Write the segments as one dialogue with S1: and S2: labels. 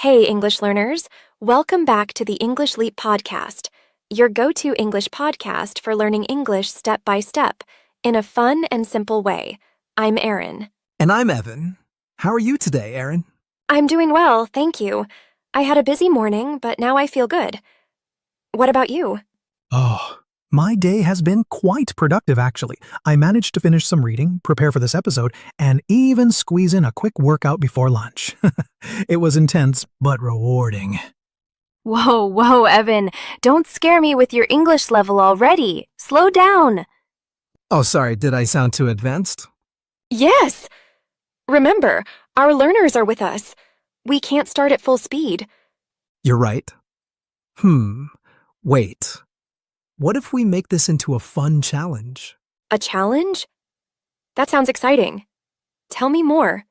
S1: Hey, English learners. Welcome back to the English Leap podcast, your go-to English podcast for learning English step by step in a fun and simple way. I'm Erin.
S2: And I'm Evan. How are you today, Erin?
S1: I'm doing well, thank you. I had a busy morning, but now I feel good. What about you?
S3: Oh, my day has been quite productive, actually. I managed to finish some reading, prepare for this episode, and even squeeze in a quick workout before lunch. It was intense, but rewarding.
S1: Whoa, Evan. Don't scare me with your English level already. Slow down.
S2: Oh, sorry, did I sound too advanced?
S1: Yes. Remember, our learners are with us. We can't start at full speed.
S2: You're right. Wait. What if we make this into a fun challenge?
S1: A challenge? That sounds exciting. Tell me more.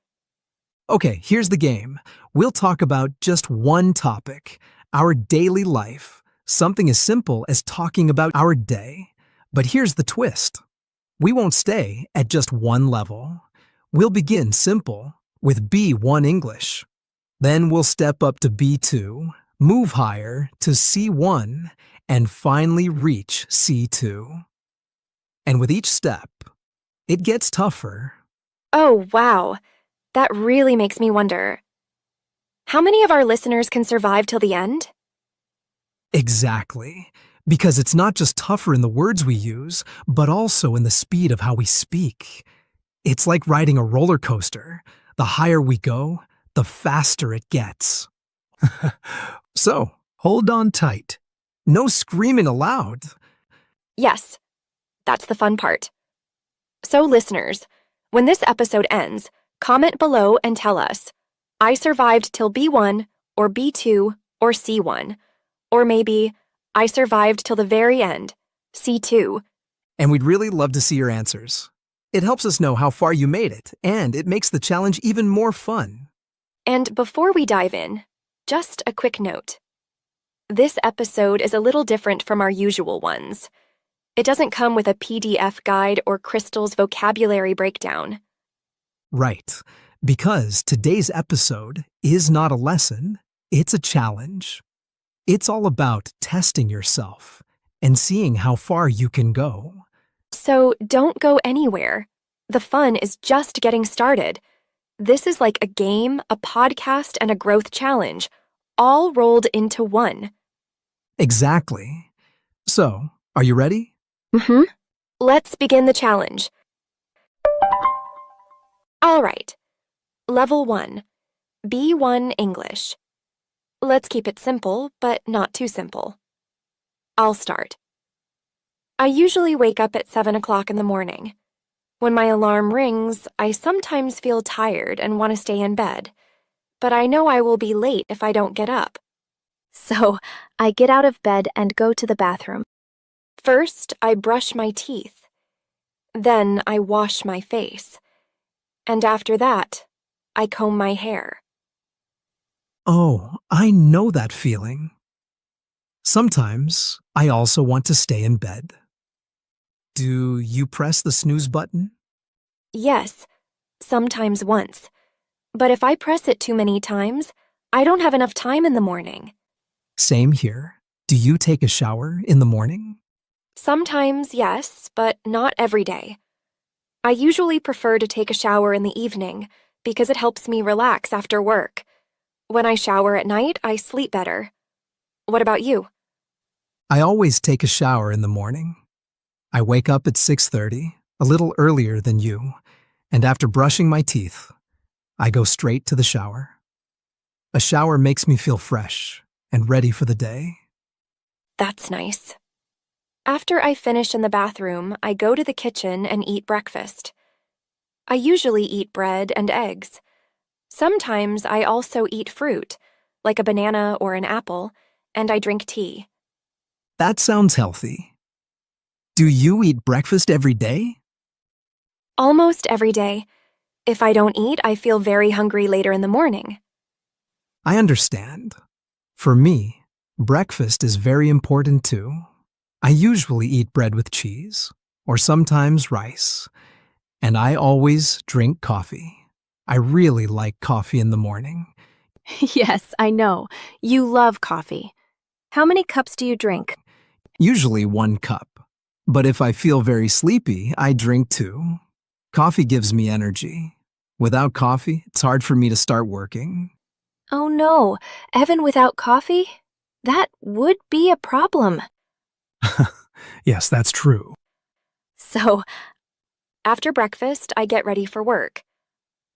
S2: Okay, here's the game. We'll talk about just one topic, our daily life, something as simple as talking about our day. But here's the twist. We won't stay at just one level. We'll begin simple with B1 English. Then we'll step up to B2, move higher to C1, and finally reach C2. And with each step, it gets tougher.
S1: Oh, wow. That really makes me wonder. How many of our listeners can survive till the end?
S2: Exactly. Because it's not just tougher in the words we use, but also in the speed of how we speak. It's like riding a roller coaster. The higher we go, the faster it gets. So,
S3: Hold on tight.
S2: no screaming aloud.
S1: Yes, that's the fun part. So, listeners, when this episode ends, comment below and tell us, I survived till B1, or B2, or C1. Or maybe, I survived till the very end, C2.
S2: And we'd really love to see your answers. It helps us know how far you made it, and it makes the challenge even more fun.
S1: And before we dive in, just a quick note. This episode is a little different from our usual ones. It doesn't come with a PDF guide or Crystal's vocabulary breakdown.
S2: Right, because today's episode is not a lesson, it's a challenge. It's all about testing yourself and seeing how far you can go.
S1: So don't go anywhere. The fun is just getting started. This is like a game, a podcast, and a growth challenge, all rolled into one.
S2: Exactly. So, are you ready?
S1: Mm-hmm. Let's begin the challenge. All right. Level 1. B1 English. Let's keep it simple, but not too simple. I'll start. I usually wake up at 7 o'clock in the morning. When my alarm rings, I sometimes feel tired and want to stay in bed, but I know I will be late if I don't get up. So, I get out of bed and go to the bathroom. First, I brush my teeth. Then, I wash my face. And after that, I comb my hair.
S2: Oh, I know that feeling. Sometimes I also want to stay in bed. Do you press the snooze button?
S1: Yes, sometimes once. But if I press it too many times, I don't have enough time in the morning.
S2: Same here. Do you take a shower in the morning?
S1: Sometimes, yes, but not every day. I usually prefer to take a shower in the evening because it helps me relax after work. When I shower at night, I sleep better. What about you?
S2: I always take a shower in the morning. I wake up at 6:30, a little earlier than you, and after brushing my teeth, I go straight to the shower. A shower makes me feel fresh and ready for the day.
S1: That's nice. After I finish in the bathroom, I go to the kitchen and eat breakfast. I usually eat bread and eggs. Sometimes I also eat fruit, like a banana or an apple, and I drink tea.
S2: That sounds healthy. Do you eat breakfast every day?
S1: Almost every day. If I don't eat, I feel very hungry later in the morning.
S2: I understand. For me, breakfast is very important too. I usually eat bread with cheese, or sometimes rice, and I always drink coffee. I really like coffee in the morning.
S4: Yes, I know. You love coffee. How many cups do you drink?
S2: Usually 1 cup. But if I feel very sleepy, I drink 2. Coffee gives me energy. Without coffee, it's hard for me to start working.
S4: Oh no, Evan without coffee? That would be a problem.
S3: Yes, that's true.
S1: So, after breakfast, I get ready for work.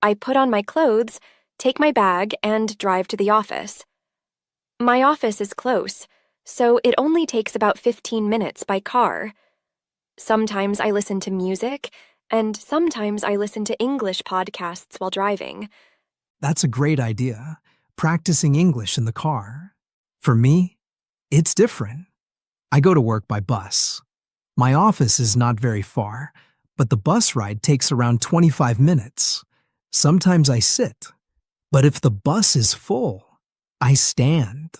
S1: I put on my clothes, take my bag, and drive to the office. My office is close, so it only takes about 15 minutes by car. Sometimes I listen to music, and sometimes I listen to English podcasts while driving.
S2: That's a great idea, practicing English in the car. For me, it's different. I go to work by bus. My office is not very far, but the bus ride takes around 25 minutes. Sometimes I sit, but if the bus is full, I stand.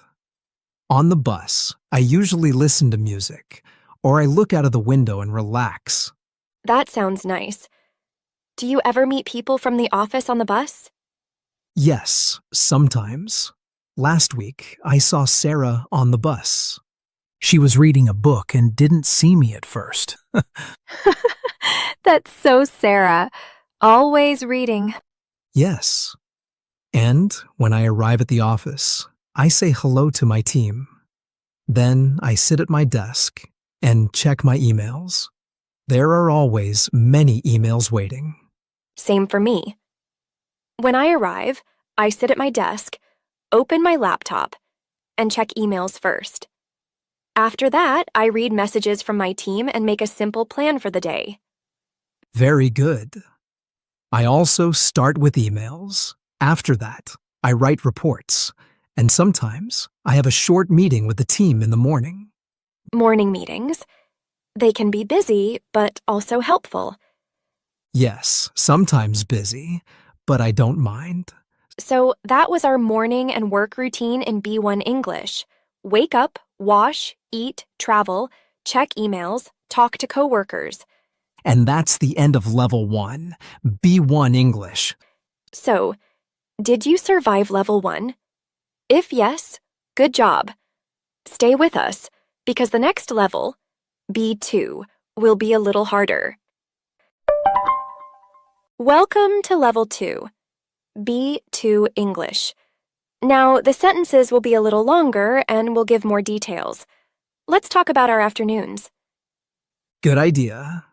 S2: On the bus, I usually listen to music, or I look out of the window and relax.
S1: That sounds nice. Do you ever meet people from the office on the bus?
S2: Yes, sometimes. Last week, I saw Sarah on the bus.
S3: She was reading a book and didn't see me at first.
S4: That's so Sarah. Always reading.
S2: Yes. And when I arrive at the office, I say hello to my team. Then I sit at my desk and check my emails. There are always many emails waiting.
S1: Same for me. When I arrive, I sit at my desk, open my laptop, and check emails first. After that, I read messages from my team and make a simple plan for the day.
S2: Very good. I also start with emails. After that, I write reports. And sometimes I have a short meeting with the team in the morning.
S1: Morning meetings. They can be busy, but also helpful.
S2: Yes, sometimes busy, but I don't mind.
S1: So that was our morning and work routine in B1 English. Wake up, wash, eat, travel, check emails, talk to coworkers.
S2: And that's the end of Level 1, B1 English.
S1: So, did you survive Level 1? If yes, good job. Stay with us, because the next level, B2, will be a little harder. Welcome to Level 2, B2 English. Now, the sentences will be a little longer and we'll give more details. Let's talk about our afternoons.
S2: Good idea.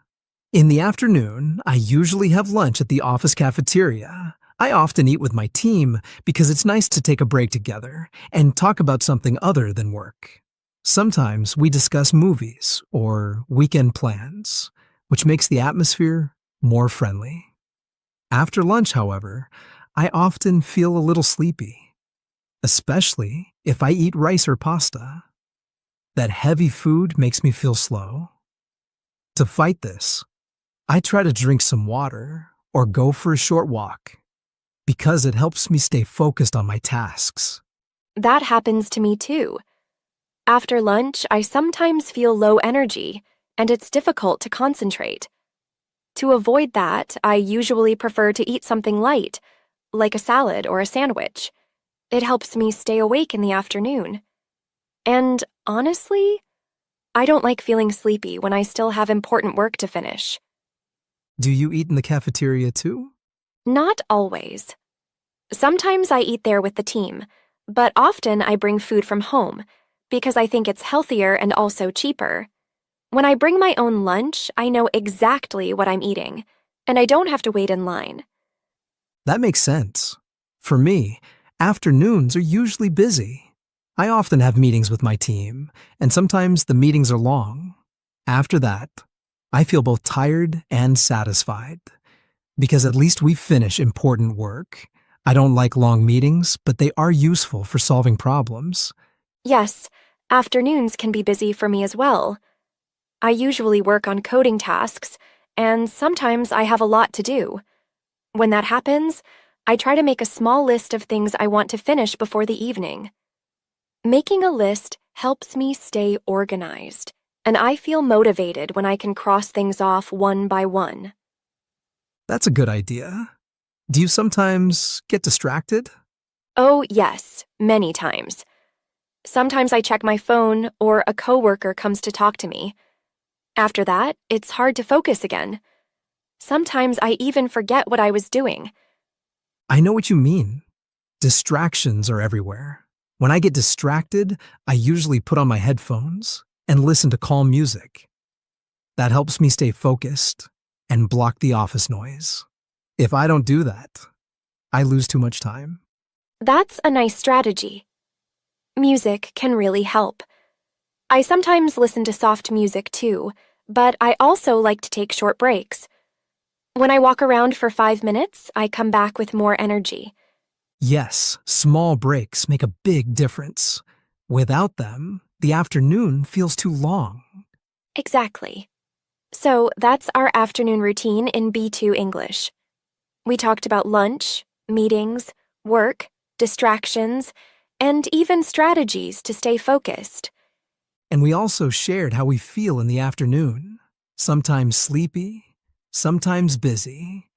S2: In the afternoon, I usually have lunch at the office cafeteria. I often eat with my team because it's nice to take a break together and talk about something other than work. Sometimes we discuss movies or weekend plans, which makes the atmosphere more friendly. After lunch, however, I often feel a little sleepy, especially if I eat rice or pasta. That heavy food makes me feel slow. To fight this, I try to drink some water or go for a short walk because it helps me stay focused on my tasks.
S1: That happens to me too. After lunch, I sometimes feel low energy, and it's difficult to concentrate. To avoid that, I usually prefer to eat something light, like a salad or a sandwich. It helps me stay awake in the afternoon. And honestly, I don't like feeling sleepy when I still have important work to finish.
S2: Do you eat in the cafeteria too?
S1: Not always. Sometimes I eat there with the team, but often I bring food from home because I think it's healthier and also cheaper. When I bring my own lunch, I know exactly what I'm eating, and I don't have to wait in line.
S2: That makes sense. For me, afternoons are usually busy. I often have meetings with my team, and sometimes the meetings are long. After that, I feel both tired and satisfied, because at least we finish important work. I don't like long meetings, but they are useful for solving problems.
S1: Yes, afternoons can be busy for me as well. I usually work on coding tasks, and sometimes I have a lot to do. When that happens, I try to make a small list of things I want to finish before the evening. Making a list helps me stay organized, and I feel motivated when I can cross things off one by one.
S2: That's a good idea. Do you sometimes get distracted?
S1: Oh, yes, many times. Sometimes I check my phone or a coworker comes to talk to me. After that, it's hard to focus again. Sometimes I even forget what I was doing.
S2: I know what you mean. Distractions are everywhere. When I get distracted, I usually put on my headphones and listen to calm music. That helps me stay focused and block the office noise. If I don't do that, I lose too much time.
S1: That's a nice strategy. Music can really help. I sometimes listen to soft music too, but I also like to take short breaks. When I walk around for 5 minutes, I come back with more energy.
S2: Yes, small breaks make a big difference. Without them, the afternoon feels too long.
S1: Exactly. So that's our afternoon routine in B2 English. We talked about lunch, meetings, work, distractions, and even strategies to stay focused.
S2: And we also shared how we feel in the afternoon. Sometimes sleepy, sometimes busy,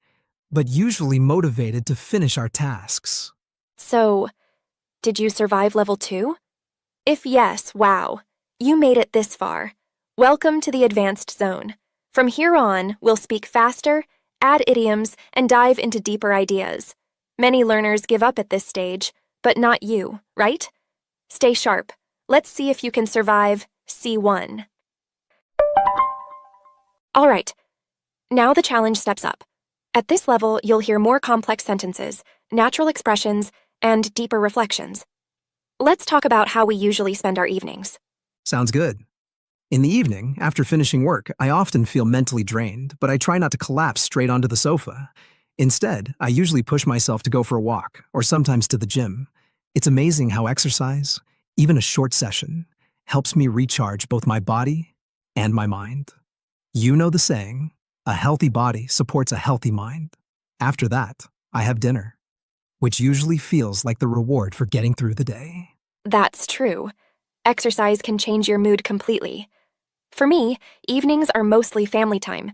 S2: but usually motivated to finish our tasks.
S1: So, did you survive level 2? If yes, wow, you made it this far. Welcome to the advanced zone. From here on, we'll speak faster, add idioms, and dive into deeper ideas. Many learners give up at this stage, but not you, right? Stay sharp. Let's see if you can survive C1. All right, now the challenge steps up. At this level, you'll hear more complex sentences, natural expressions, and deeper reflections. Let's talk about how we usually spend our evenings.
S2: Sounds good. In the evening, after finishing work, I often feel mentally drained, but I try not to collapse straight onto the sofa. Instead, I usually push myself to go for a walk, or sometimes to the gym. It's amazing how exercise, even a short session, helps me recharge both my body and my mind. You know the saying, a healthy body supports a healthy mind. After that, I have dinner, which usually feels like the reward for getting through the day.
S1: That's true. Exercise can change your mood completely. For me, evenings are mostly family time.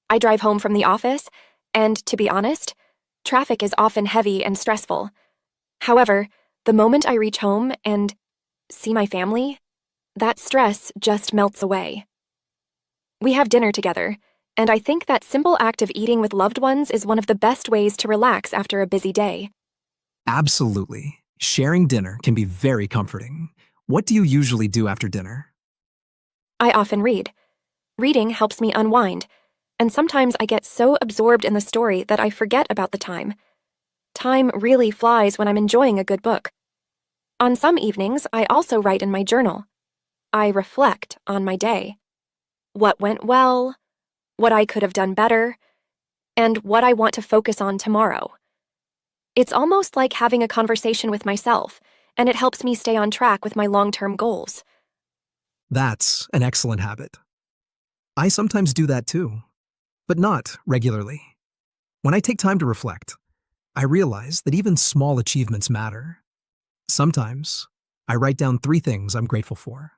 S1: I drive home from the office, and to be honest, traffic is often heavy and stressful. However, the moment I reach home and see my family, that stress just melts away. We have dinner together, and I think that simple act of eating with loved ones is one of the best ways to relax after a busy day.
S2: Absolutely. Sharing dinner can be very comforting. What do you usually do after dinner?
S1: I often read. Reading helps me unwind, and sometimes I get so absorbed in the story that I forget about the time. Time really flies when I'm enjoying a good book. On some evenings, I also write in my journal. I reflect on my day. What went well, what I could have done better, and what I want to focus on tomorrow. It's almost like having a conversation with myself, and it helps me stay on track with my long-term goals.
S2: That's an excellent habit. I sometimes do that too, but not regularly. When I take time to reflect, I realize that even small achievements matter. Sometimes, I write down 3 things I'm grateful for,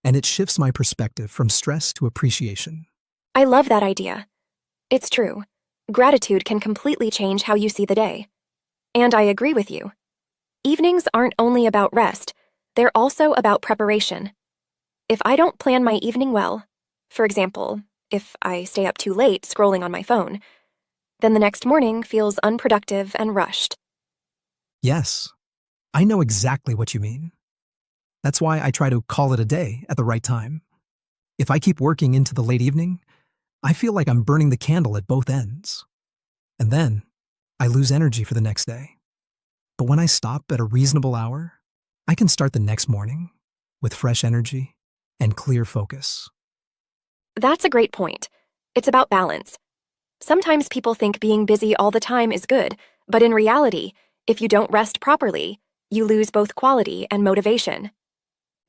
S2: and it shifts my perspective from stress to appreciation.
S1: I love that idea. It's true. Gratitude can completely change how you see the day. And I agree with you. Evenings aren't only about rest, they're also about preparation. If I don't plan my evening well, for example, if I stay up too late scrolling on my phone, then the next morning feels unproductive and rushed.
S2: Yes, I know exactly what you mean. That's why I try to call it a day at the right time. If I keep working into the late evening, I feel like I'm burning the candle at both ends. And then, I lose energy for the next day. But when I stop at a reasonable hour, I can start the next morning with fresh energy and clear focus.
S1: That's a great point. It's about balance. Sometimes people think being busy all the time is good, but in reality, if you don't rest properly, you lose both quality and motivation.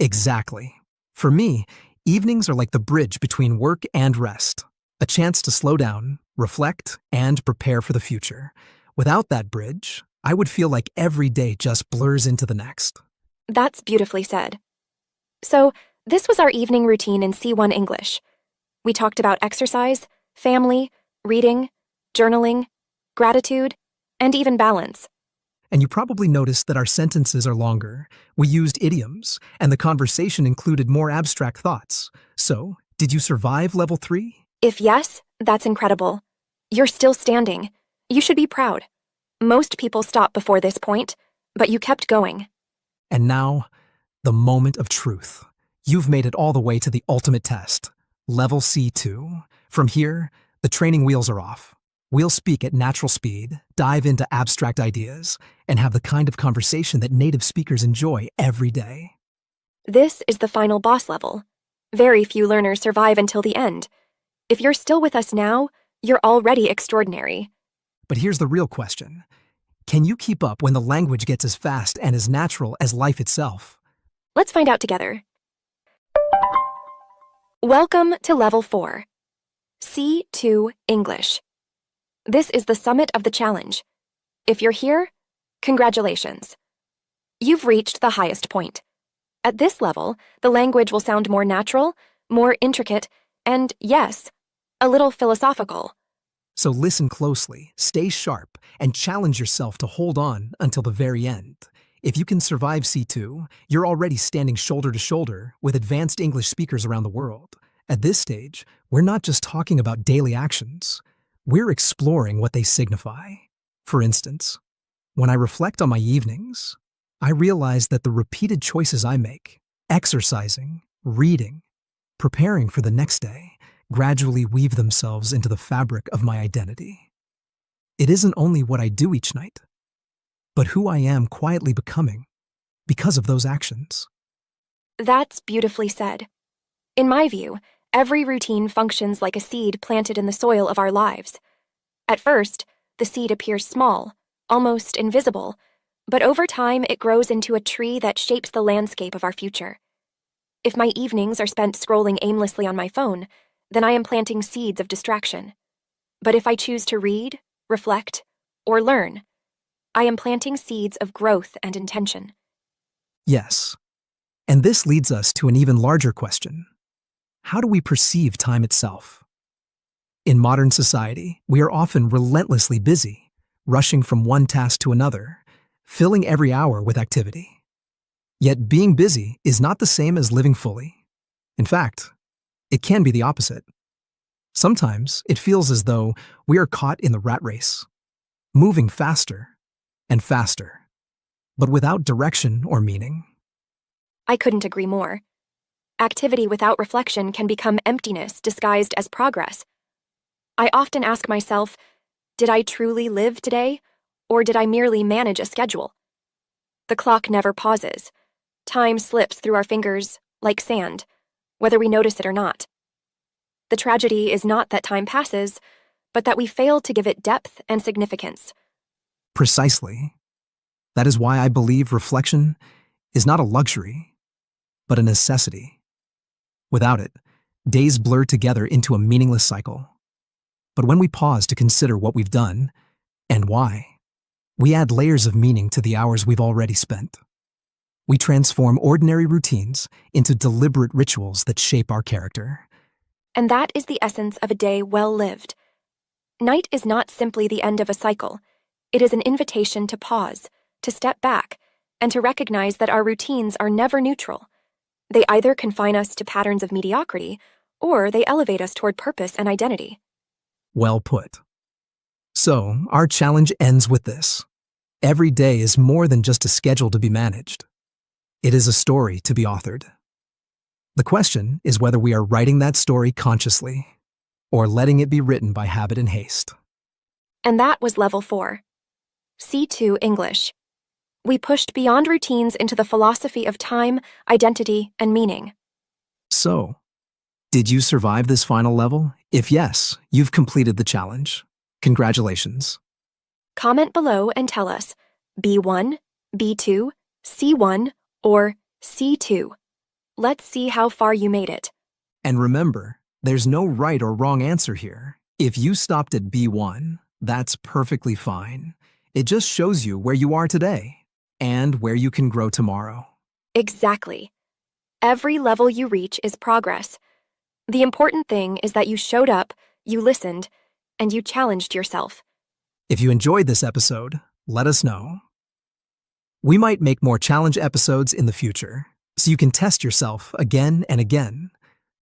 S2: Exactly. For me, evenings are like the bridge between work and rest, a chance to slow down, reflect, and prepare for the future. Without that bridge, I would feel like every day just blurs into the next.
S1: That's beautifully said. So, this was our evening routine in C1 English. We talked about exercise, family, reading, journaling, gratitude, and even balance.
S2: And you probably noticed that our sentences are longer, we used idioms, and the conversation included more abstract thoughts. So, did you survive level 3?
S1: If yes, that's incredible. You're still standing. You should be proud. Most people stop before this point, but you kept going.
S2: And now, the moment of truth. You've made it all the way to the ultimate test, level C2. From here, the training wheels are off. We'll speak at natural speed, dive into abstract ideas, and have the kind of conversation that native speakers enjoy every day.
S1: This is the final boss level. Very few learners survive until the end. If you're still with us now, you're already extraordinary.
S2: But here's the real question. Can you keep up when the language gets as fast and as natural as life itself?
S1: Let's find out together. Welcome to Level 4, C2 English. This is the summit of the challenge. If you're here, congratulations. You've reached the highest point. At this level, the language will sound more natural, more intricate, and yes, a little philosophical.
S2: So listen closely, stay sharp, and challenge yourself to hold on until the very end. If you can survive C2, you're already standing shoulder to shoulder with advanced English speakers around the world. At this stage, we're not just talking about daily actions. We're exploring what they signify. For instance, when I reflect on my evenings, I realize that the repeated choices I make, exercising, reading, preparing for the next day, gradually weave themselves into the fabric of my identity. It isn't only what I do each night, but who I am quietly becoming because of those actions.
S1: That's beautifully said. In my view, every routine functions like a seed planted in the soil of our lives. At first, the seed appears small, almost invisible, but over time it grows into a tree that shapes the landscape of our future. If my evenings are spent scrolling aimlessly on my phone, then I am planting seeds of distraction. But if I choose to read, reflect, or learn, I am planting seeds of growth and intention.
S2: Yes. And this leads us to an even larger question. How do we perceive time itself? In modern society, we are often relentlessly busy, rushing from one task to another, filling every hour with activity. Yet being busy is not the same as living fully. In fact, it can be the opposite. Sometimes it feels as though we are caught in the rat race, moving faster and faster, but without direction or meaning.
S1: I couldn't agree more. Activity without reflection can become emptiness disguised as progress. I often ask myself, did I truly live today, or did I merely manage a schedule? The clock never pauses. Time slips through our fingers like sand, whether we notice it or not. The tragedy is not that time passes, but that we fail to give it depth and significance.
S2: Precisely. That is why I believe reflection is not a luxury, but a necessity. Without it, days blur together into a meaningless cycle. But when we pause to consider what we've done and why, we add layers of meaning to the hours we've already spent. We transform ordinary routines into deliberate rituals that shape our character.
S1: And that is the essence of a day well lived. Night is not simply the end of a cycle. It is an invitation to pause, to step back, and to recognize that our routines are never neutral. They either confine us to patterns of mediocrity, or they elevate us toward purpose and identity.
S2: Well put. So, our challenge ends with this. Every day is more than just a schedule to be managed. It is a story to be authored. The question is whether we are writing that story consciously, or letting it be written by habit and haste.
S1: And that was Level 4. C2 English. We pushed beyond routines into the philosophy of time, identity, and meaning.
S2: So, did you survive this final level? If yes, you've completed the challenge. Congratulations.
S1: Comment below and tell us B1, B2, C1, or C2. Let's see how far you made it.
S2: And remember, there's no right or wrong answer here. If you stopped at B1, that's perfectly fine. It just shows you where you are today and where you can grow tomorrow.
S1: Exactly. Every level you reach is progress. The important thing is that you showed up, you listened, and you challenged yourself.
S2: If you enjoyed this episode, let us know. We might make more challenge episodes in the future, so you can test yourself again and again.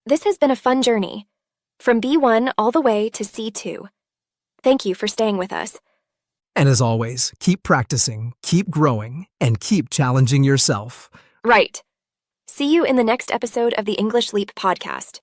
S1: This has been a fun journey, from B1 all the way to C2. Thank you for staying with us.
S2: And as always, keep practicing, keep growing, and keep challenging yourself.
S1: Right. See you in the next episode of the English Leap podcast.